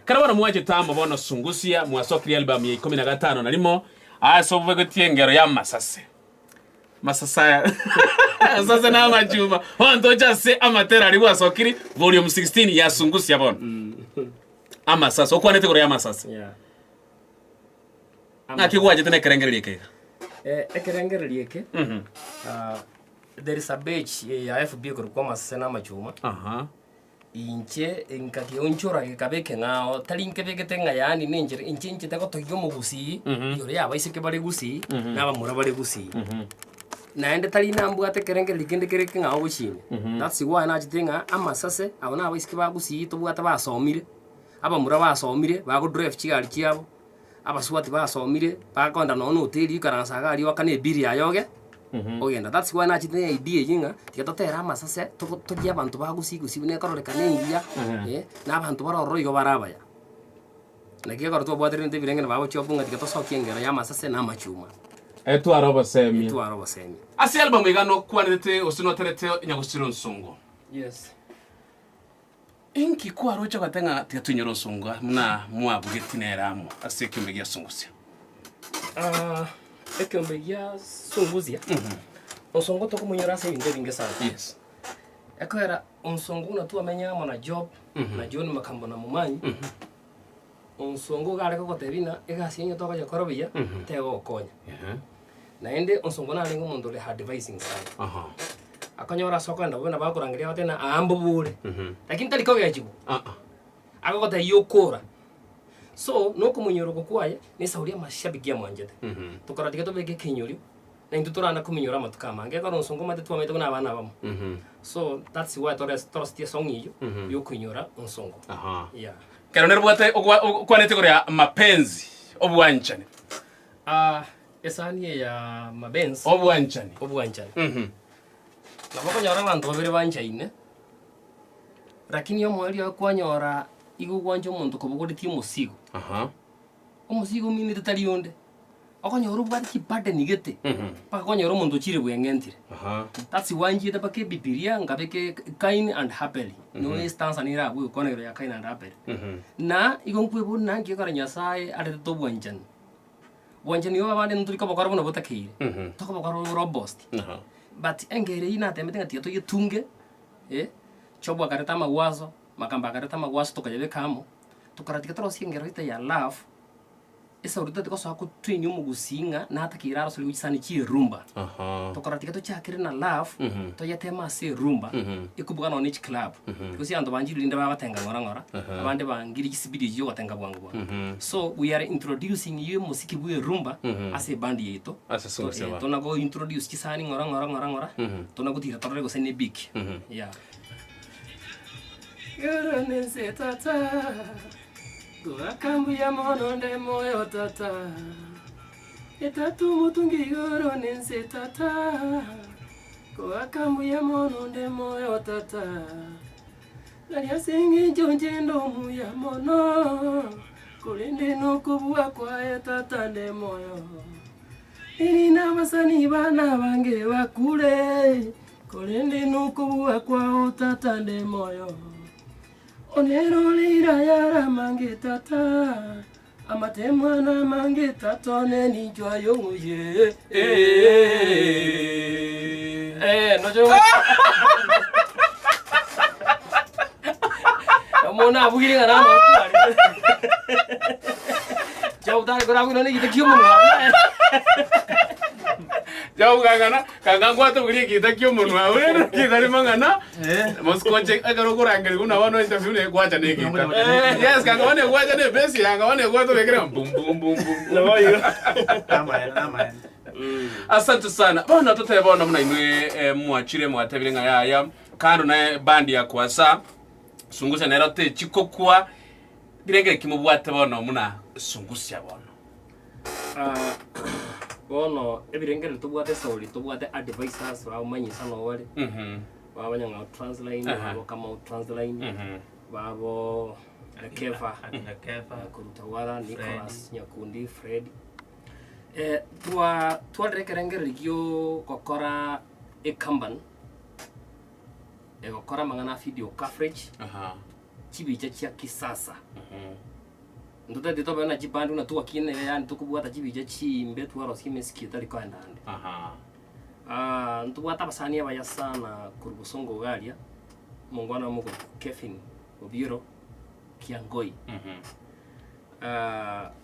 karabona mwaje tambo bono sungusia mwasokri album ya 15 narimo asovuga gutiengero ya masase sasa na majuma hondo jase amatera ari wasokiri volume 16 ya sungusia bono amasase okwanete gore ya masase nakigwaje tene kerengererieke ekerengererieke there is a page ya FB kwa masase na majuma inche nkati onchora kabeke ngao tali nkebeke tenga yani ninjere inche tako tokyo mugusi yore yaba isike bari gusi naba mura bari gusi naende tali nambu ate kerenge likende kereke ngao bushine that's why na chitenga amasase abona aba isike bagusi to bwata basomire aba mura basomire bago drive chigali chiabo aba swati basomire bakonda no hoteli karansa gali wakane biri ayoge ogenda that's why na chitenga idea yinga tikatotera amasase tokia abantu bagusi bune karoreka nengia n'abantu baroro igo barabaya nakiye garuto bwatere nte birenge babo chobunga tikatosokia ngera ya amasase na machuma etu aroba semi asi album igano kwanete osinoterete nyagusiro nsongo yes inki kwaro cha gatenga tiatunyoro nsongo muna mwabugetineramu asi kimbegia songosia ekyombegia songozia onsongo toko munyora se inde binge sana yes ekora onsongo na tu amenya mona job na John makambo na mumanyi onsongo gare ko terina egasinya toka ya korobia tego konya naende onsongo na lengo mondo le hard advising sana akanyora soka ndo bona bakurangiria batena ambo bure lakini taliko yajibu akakota yokora so no kumunyoro kwaye ni sauria mashabiki ya mwanjete tukaratika tobeke kinyori na indutora na kuminyora matukama ngeka onsongo mate twamete kuna abana bamo so that's why torostia song iyo yo kunyora onsongo yeah kero nerbwate kwanete gore mapenzi obwanchani esani ya mabenzi obwanchani nabako nyora abantu babere banchaine lakini yo mwali yakwanyora igo gwanje omuntu kubuguritie musigo umusigo mini tutali yonde akonyora ubwati kipate nigete paka konyora omuntu chire bwengentire that's why njida bake bibilia ngabeke kind and happily no stance ni rabu konero ya kind and happily na igo nkwebu nangi kara nyasaye ade to bwanjani yo abande nturi ko bakara bona botakire to ko bakara robust but engere ina temete ngati to yetunge chobwa kareta mawazo makamba kareta mawazo tokaje kamo tukaratika torosi ngero ita ya love esa urita tiko so akutwinyu mugusinga na atakirara so lichisani chi rumba tukaratika to chakire na love to yatema se rumba ikubuga no niche club kusi ando banjiri linda babatenga ngora abande bangiri kisibidi yo gatenga bwangu so we are introducing you musiki bwe rumba as a band yeto to na go introduce chisani ngora to na gutira torre go sene big yeah Yoronense tata Goakambu ya mononde moyo tata Etatu mutungi yoronense tata Goakambu ya mononde moyo tata Lalia singi jonjendo muya mono Kulinde no kubua kwa tata nde moyo Inina basani bana bange wakule Kulinde no kubua kwa tata nde moyo Onero lira yara mange tata Amatemwa na mange tata Neni jwa yonguye nojo Mona abugiri ngana no Jauh tadi kau ragu nani kita kium mana? Jauh kagak gua tuh beri kita kium mana? Udah kita ni mangana. Moskow cek agar aku ranggil guna wano interview ni gua jadi kita. Yes kagak wano gua jadi besi, kagak wano gua tuh bekerja bum. Nama itu. Aman. Asante sana. Bwana tuta bwana mna inwe muachire mwatabire ngaya kando na bandi ya kwasa. Sungusa na rote chikokwa. Direnge kimubwate bwana muna sungusia bwana. Bono ebirengere tubwate sauli tubwate advisors ba umanyisa no wale baba nyanga translate babo kama translate babo Kefa Kurutawala Nicholas Nyakundi Fred twa rekerengere ligyo kokora ekamban gokora mangana video coverage chibi cha kisasa ndutete tobe na chibandi una tuwa kine yani tukubwata chibije chimbe twaro simesikie tari kwa ndande ntubwata basani abaya sana kurubusongo galia mungwana mugo Kevin Obiero Kiangoi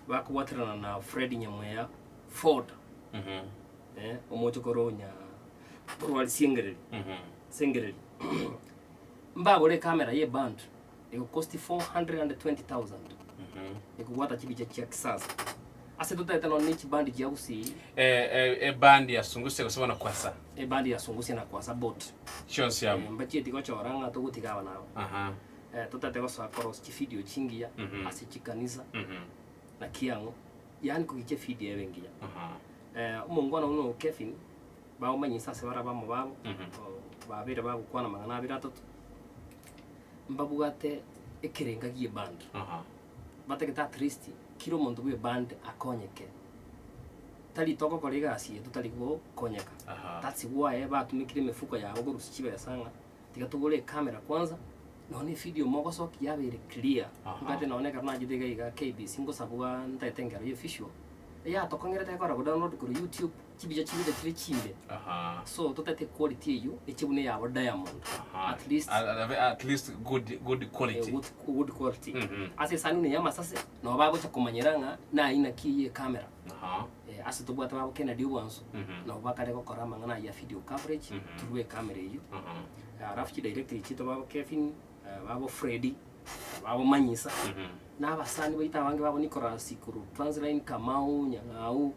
bakubwatirana na Fred Nyamweya Ford omocho koronya porwali singereri mbabole kamera ye band iko cost 420,000 ikubwata chibije cha kisasa ase tutete no nichi band ya usi band ya sunguse kusoma kwasa band ya sunguse na kwasa bot chonsi yabo mbachi tiko choranga tugutigaba nawo tutete gosa koros chi video chingia ase chikanisa na kiango yani kugiche video ebengia umungwana uno Kevin bawo manyisa se baraba mu babo babire babo kwana magana abira atatu mbabugate ekerenga gie band bategeta at least kilo muntu bwe band akonyeke tali toko kolega asi tutali go konyeka that's why batumikire mifuko yabo go rusichibe yasanga tigatugole kamera kwanza none video moko so kiyabere clear ngate none kana jidega iga KBC ngo sabuga ntaitengera yo official ya tokongera takora go download ku YouTube kibija kibide kire chimbe so tutete quality yo echibune yabo Diamond at least good quality good quality ase sanu ne yama sase no babo cha kumanyiranga na ina kiye camera ase tubwata babo Kennedy wanso no bakare ko korama ngana ya video coverage tuwe camera yo rafi director chito babo Kevin babo Freddy babo Manyisa na basani baita bange babo Nicolas Kuru Transline Kamau Nyangau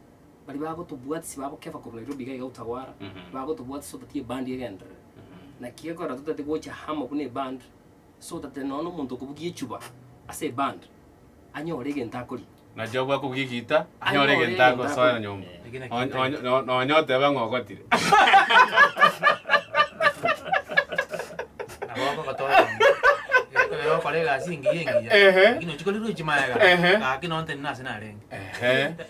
bali babo tubwati si babo Keva ko Nairobi ga utawara babo tubwati so tatie band yegendre na kieko ra tutate gocha hamo kune band so tate nono muntu kubugie chuba ase band anyorege ntakori na jobo kubugigita anyorege ntako soya nyomba no nyote bangogotire abako katoa yo kolega singiyengia kino chikoliru chimayaga akino onte nase na reng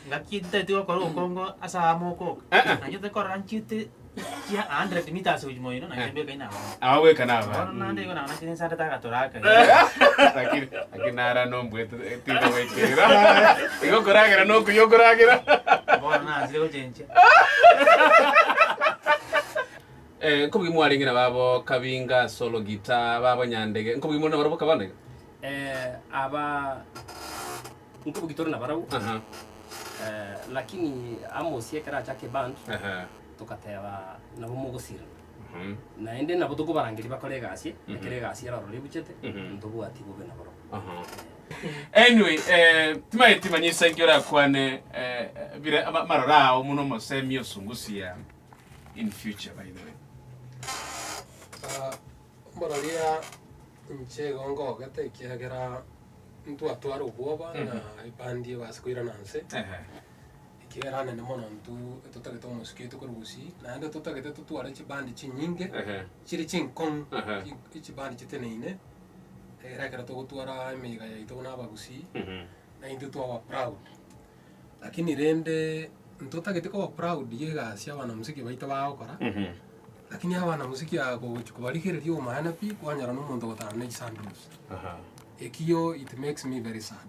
ngakita tiko koro kongo asa amoko na yote koranchite ya 100 meters ujimoino na tembe kaina awe kana ba nande kona na tinen santa taka toraka lakini ara no mbwetu tino wekera iko koragira no kuyo koragira bona zile chenche nkubugi mwaringina babo Kabinga solo guitar babo Nyandege nkubugi mwana barabo kabandege aba nkubugi torna barabo lakini Amos yekera chake band tukateba nabo mugusira na ende nabo tukubarangiri bakolega asi ekerega asi ara role buchete ndobu ati bobe na baro anyway timanyisa ngiora kwane bire marora muno mosemi osungusia in future by the way mararia nchego ngo gate kiagera ntu atwara uboba na ibandi basikuira nanse ikera nene mono ntu tutagete musikito kurubusi na ande tutagete tutwara chibandi chinyinge chiri chinkon chibandi chiteneine era kera to gutwara emiga ya ito na bagusi na intu twa proud lakini rende tutagete ko proud yega sia bana musiki baita baokora lakini abana musiki yako kubarikiririo maana pi kwanyara no muntu gotana ne sandals ekiyo it makes me very sad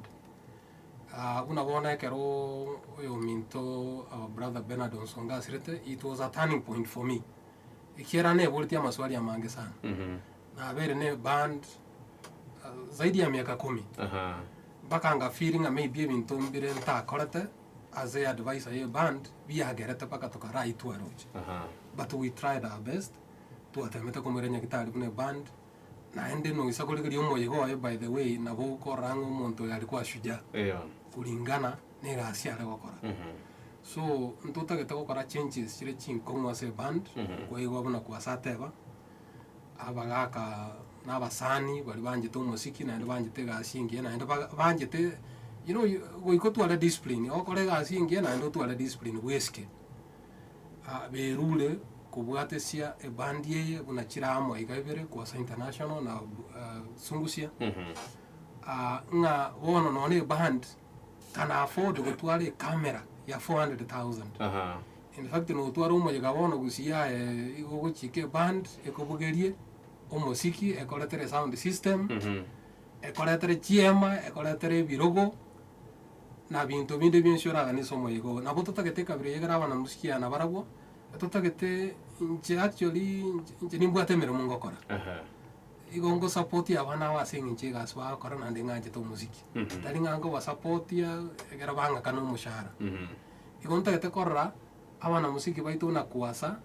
unabona kero yo minto our brother Bernard Onsonga sirete it was a turning point for me ikiera ne volti ama swali ya mange sana na bere ne band zaidi ya miaka 10 baka feeling maybe minto mbire nta korete as a advisor ye band via gereta paka toka right to aroch but we tried our best to atemeta kumurenya gitari kune band na ende no isakolikiri omoyego by the way na bo korango muntu yalikuwa shuja kulingana ne gasiara gokora so ntutagete gokora changes chire chinkongo ase band kwego abona kwa sateba abagaka n'abasani bari banjite umuziki na banjite gasingiye na banjite you know goiko twala discipline okore gasingiye na ndo twala discipline weske berule kubwatesia ebandie bunachira amo igabere kwa international na sungusia nga wono none band kana afford gutwara camera ya 400,000 in fact no twara umo yagabono gusia igochike band ekobugerie omuziki ekoletere sound system ekoletere chiema ekoletere birogo na bintu binde byenshoraga ni somo yigo na bototagete kabire yegara abana musiki ana baragwo totagete nje actually nje nimbwate mere mungo kora igongo support ya bana wasenga nje gaswa kora na ndinganje to musiki talinga ngo wa support ya egera banga kana umushahara igonta gete korra abana musiki baito na kuasa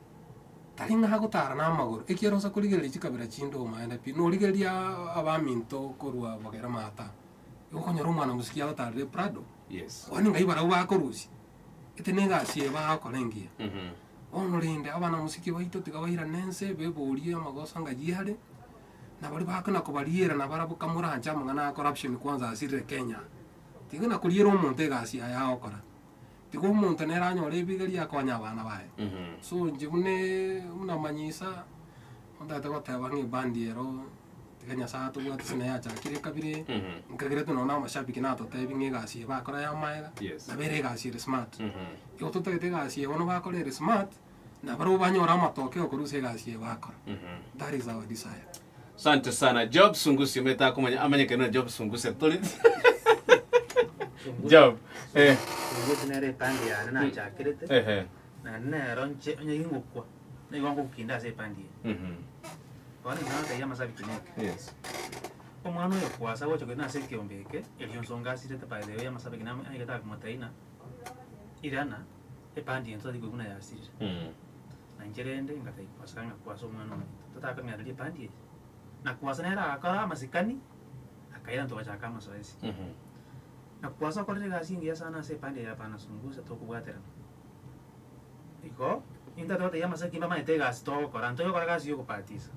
talinga hago tara na magoro ekiero sa kuligeli chikabira chindo maenda pi no ligelia abaminto korwa bagera mata yokonyoro mwana musiki ya tare prado yes wani ngai bara wa korusi itenega sie ba kolengia ono rinde abana musiki baito tigabaira nense beborie amagosa ngajihare na bari bakana ko bariera na bara bukamura anja mangana corruption kwanza asire Kenya tigana kuliero umuntu gasi aya okora tigo umuntu neranyo lebigeria akonya abana bae so njibune unamanyisa ondata goteba bandiero tiganya sa tu gwa tsina ya cha kire kabire nkagire tu nona mashabiki na to tebi ngasi bakora ya maega na bere gasi smart yo to tege gasi ono bakora smart na baro banyora matoke okuruse gasi bakora that is our desire. Asante sana Job Sungusi umeta kumanya amanye kana Job Sungusi tuli Job Sungusi nere pandi ya na cha kirete na ne ronche onye ngukwa na iwangu kinda se pandi kwani na ta yama sabi kineke yes omwana yo kwasa wacho kana se kiombeke elion songa sire ta paide yo yama sabi kinama ai gata kumataina irana e pandi ento di kuna ya sire na njerende ngata ipasanga kwaso mwana tataka miadali pandi na kuwasa nera akara masikani akaira ndo bacha kama soesi na kuwasa kwa rega singi sana se pande ya pana Sungusi to kubwatera iko inda to te yamasa kimba maitega sto koranto yo koraga siyo kupatisa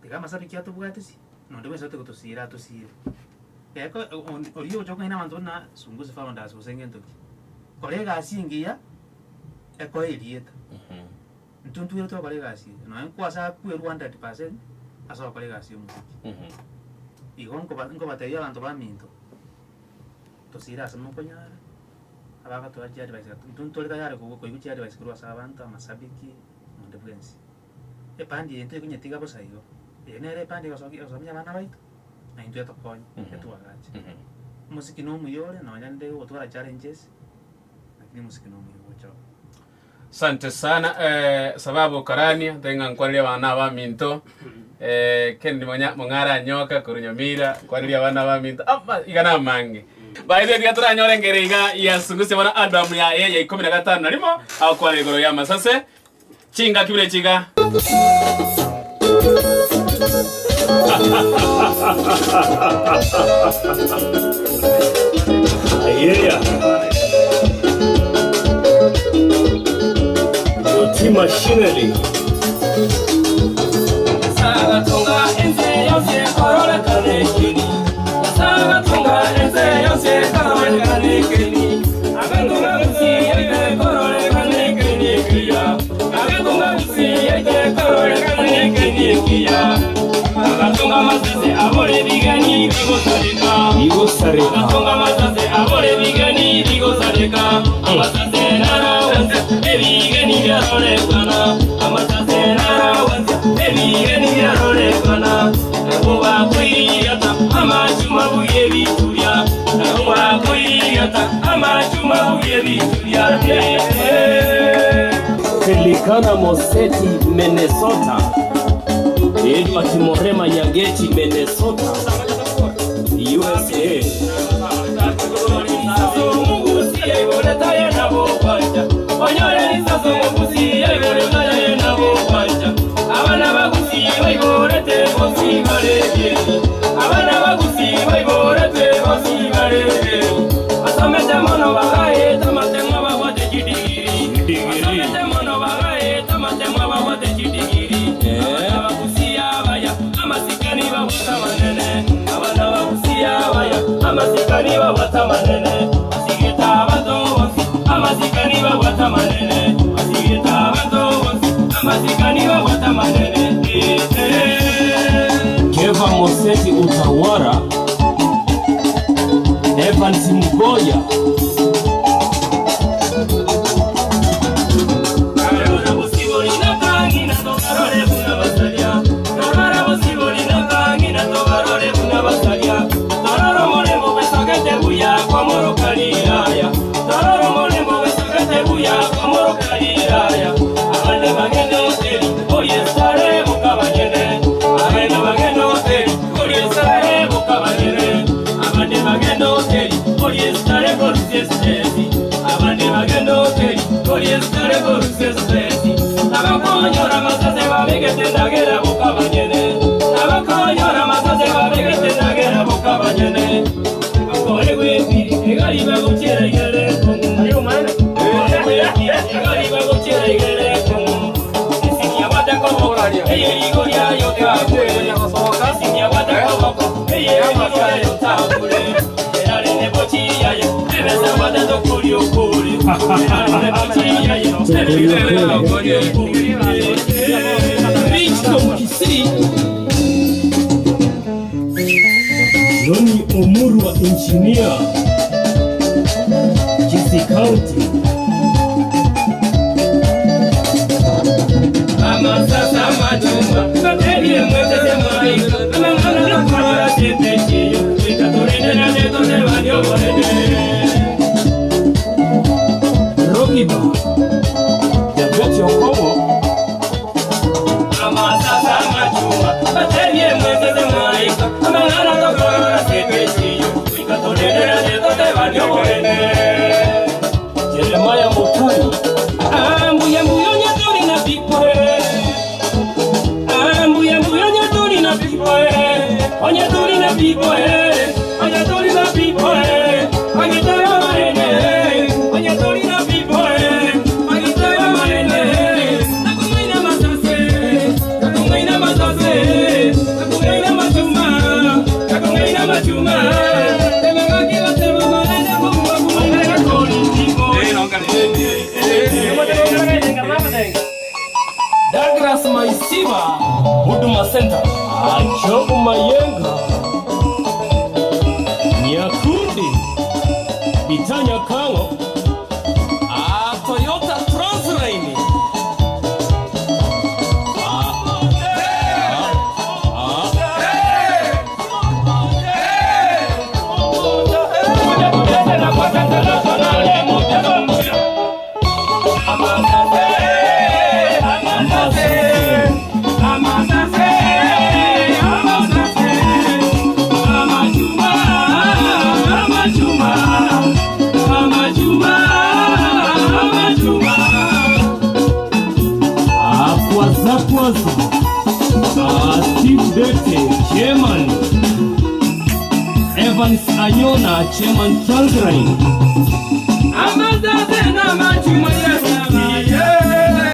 tega masa bikia to bwatisi no ndebe sote kutosira to sire eko oriyo joka ina mandona Sungusi fa onda so sengento kolega singi ya eko elieta ntuntu to kolega si no enkwasa ku 100% aso kolega si umuziki igon ko bateria abantu baminto tosira asamo konyara abaga to ajari baisa ntuntu leka yare ko iguchi yare baisa kurwa sabantu amasabiki monde bwensi e pandi ente kunyetiga bosayo enere pandi basomya bana baito na into to konya etu agache musiki no muyore na wanyande otwara challenges lakini musiki no muyore. Asante sana sababu karania tenga nkwalia bana ba minto kendi mongara nyoka kurunyamira kwalia bana ba minto igana mange baide diatra nyore ngeriga ya Sungusi bana album ya 15 narimo au kwa legoro ya masase chinga kibile chinga yeah machinery saga tunga enze yose korora kanekini saga tunga enze yose korora kanekini agantunga musi yeke korora kanekini kiya agantunga musi yeke korora kanekini kiya agantunga masase abore bigani bigosareka agantunga masase abore bigani bigosareka amasase nara wanza ebigani byarorekana amasase nara wanza ebigani byarorekana kuba kwiyata amachuma buye biturya kuba kwiyata amachuma buye biturya Pelikana Moseti Minnesota Edward Morema Yageti Minnesota USA abana bagusi bayiborete bosi barege abana bagusi bayiborete bosi barege asamete mono bagaye tamatema bagote kidigiri asamete mono bagaye tamatema bagote kidigiri abana bagusi abaya amasikani babota manene abana bagusi abaya amasikani babota manene asigeta badosi amasikani babota manene asigeta badosi amasikani babota manene Keva Moseti Utawara Evans Mgoya Karara busiboli na kangi na tokarore kuna basalia Karara busiboli na kangi na tokarore kuna basalia Karara mole mo besagete buya abakonyora masase babigete ndagera bukabanyene abakonyora masase babigete ndagera bukabanyene bakore gwepiri egari bagukiregere ayo mana egari bagukiregere isinya badako eye igoria yotakure isinya badako eye igoria yotakure erare nebochi yaye ebesa badato kuri okuri erare nebochi yaye ebesa kuri okuri Rico Kisiri Noni Omuru wa engineer Kisii County Ama sasa majumba Baterie mwetete maika Ama ngana na kwa tete chiyo Wika turine na neto ne wanyo wene Rogiba Jabeti Okomo Ama sasa majumba Baterie mwetete maika Ama ngana na kwa tete chiyo Wika turine na neto ne wanyo wene Jeremiah Mutari Ambuye mbuyo nyaturi na pipoe Ambuye mbuyo nyaturi na pipoe Onyaturi na pipoe Onyaturi na pipoe Onyaturi marene Onyaturi na pipoe Onyaturi marene Nakumaina masase Nakumaina masase Nakumaina machuma Nakumaina machuma Temengaki wa tema marene Kumba kumaina koni tiko Douglas Maisiba Huduma Center Ajobu Mayenga Nyakundi Bitanya Kango Toyota Transline Steve Dete, Chairman Evans Anyona, Chairman Transline